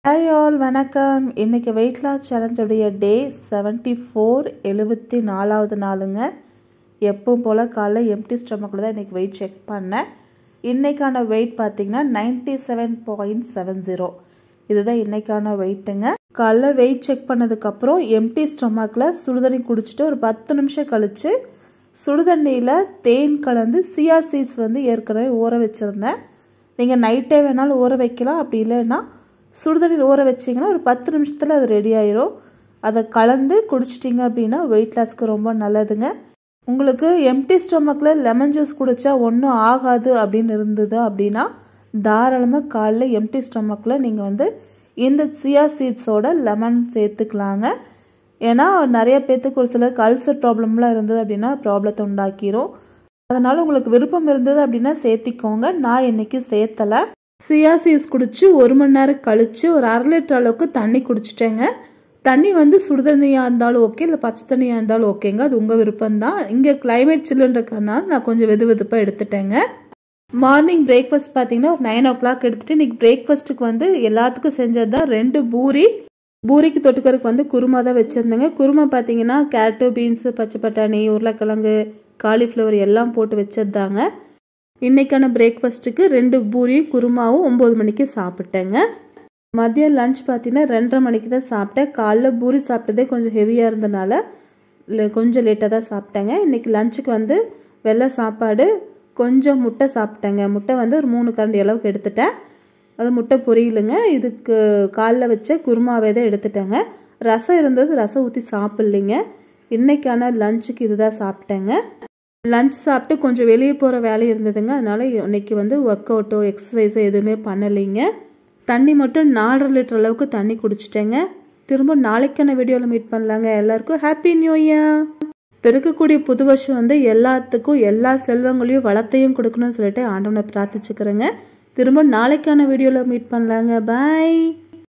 Hi all வணக்கம். இன்றைக்கி weight loss சேலஞ்சுடைய டே 74 74வது நாளுங்க. எப்பவும் போல் காலைல எம்டி ஸ்டொமக்கில் தான் இன்றைக்கி வெயிட் செக் பண்ணேன். இன்றைக்கான வெயிட் பார்த்திங்கன்னா 97.70. இதுதான் இன்றைக்கான வெயிட்டுங்க. காலைல வெயிட் செக் பண்ணதுக்கப்புறம் எம்டி ஸ்டொமக்கில் சுடுதண்ணி குடிச்சிட்டு ஒரு 10 நிமிஷம் கழித்து சுடுதண்ணியில் தேன் கலந்து சிஆர் சீட்ஸ் ஏற்கனவே ஊற வச்சுருந்தேன். நீங்கள் நைட்டே வேணாலும் ஊற வைக்கலாம், அப்படி இல்லைன்னா சுடுதண்ணியில் ஊற வச்சிங்கன்னா ஒரு 10 நிமிஷத்தில் அது ரெடி ஆயிரும். அதை கலந்து குடிச்சிட்டிங்க அப்படின்னா வெயிட் லாஸ்க்கு ரொம்ப நல்லதுங்க. உங்களுக்கு எம்டி ஸ்டொமக்கில் லெமன் ஜூஸ் குடித்தா ஒன்றும் ஆகாது அப்படின்னு இருந்தது அப்படின்னா தாராளமாக காலைல எம்டி ஸ்டொமக்கில் நீங்கள் இந்த சியா சீட்ஸோட லெமன் சேர்த்துக்கலாங்க. ஏன்னா நிறைய பேர்த்துக்கு ஒரு சில அல்சர் ப்ராப்ளம்லாம் இருந்தது அப்படின்னா ப்ராப்ளத்தை உண்டாக்கிரும். அதனால் உங்களுக்கு விருப்பம் இருந்தது அப்படின்னா சேர்த்திக்கோங்க. நான் இன்றைக்கி சேர்த்தலை. சியா சீட்ஸ் குடித்து 1 மணி நேரம் கழித்து ஒரு 1/2 லிட்டர் அளவுக்கு தண்ணி குடிச்சிட்டேங்க. தண்ணி சுடுதண்ணியாக இருந்தாலும் ஓகே, இல்லை பச்சை தண்ணியாக இருந்தாலும் ஓகேங்க, அது உங்கள் விருப்பம்தான். இங்கே கிளைமேட் சில்லுன்றதுனால நான் கொஞ்சம் வெதுப்பாக எடுத்துட்டேங்க. மார்னிங் பிரேக்ஃபாஸ்ட் பார்த்தீங்கன்னா ஒரு 9 o'clock எடுத்துகிட்டு இன்றைக்கி பிரேக்ஃபாஸ்ட்டுக்கு எல்லாத்துக்கும் செஞ்சது தான் 2 பூரிக்கு தொட்டுக்கறதுக்கு குருமா தான் வச்சுருந்தேங்க. குருமா பார்த்தீங்கன்னா கேரட்டு, பீன்ஸு, பச்சை பட்டாணி, உருளைக்கிழங்கு, காலிஃப்ளவர் எல்லாம் போட்டு வச்சது தாங்க. இன்றைக்கான பிரேக்ஃபாஸ்ட்டுக்கு 2 பூரியும் குருமாவும் 9 மணிக்கு சாப்பிட்டேங்க. மதியம் லஞ்ச் பார்த்தீங்கன்னா 2:30 மணிக்கு தான் சாப்பிட்டேன். காலைல பூரி சாப்பிட்டதே கொஞ்சம் ஹெவியாக இருந்தனால கொஞ்சம் லேட்டாக தான் சாப்பிட்டேங்க. இன்றைக்கி லஞ்சுக்கு வெள்ளை சாப்பாடு, கொஞ்சம் முட்டை சாப்பிட்டேங்க. முட்டை ஒரு 3 கரண்டி அளவுக்கு எடுத்துட்டேன். அது முட்டை பொரியலுங்க. இதுக்கு காலைல வச்ச குருமாவே தான் எடுத்துட்டேங்க. ரசம் இருந்தது, ரசம் ஊற்றி சாப்பிட்லிங்க. இன்றைக்கான லஞ்சுக்கு இதுதான் சாப்பிட்டேங்க. லஞ்ச் சாப்பிட்டு கொஞ்சம் வெளியே போகிற வேலை இருந்ததுங்க. அதனால் இன்றைக்கி ஒர்க் அவுட்டோ எக்ஸசைஸோ எதுவுமே பண்ணலைங்க. தண்ணி மட்டும் 4.5 லிட்டர் அளவுக்கு தண்ணி குடிச்சிட்டேங்க. திரும்ப நாளைக்கான வீடியோவில் மீட் பண்ணலாங்க. எல்லாருக்கும் ஹாப்பி நியூ இயர். பிறக்கக்கூடிய புது வருஷம் எல்லாத்துக்கும் எல்லா செல்வங்களையும் வளத்தையும் கொடுக்கணும்னு சொல்லிட்டு ஆண்டவனை பிரார்த்திச்சுக்கிறேங்க. திரும்ப நாளைக்கான வீடியோவில் மீட் பண்ணலாங்க. பாய்.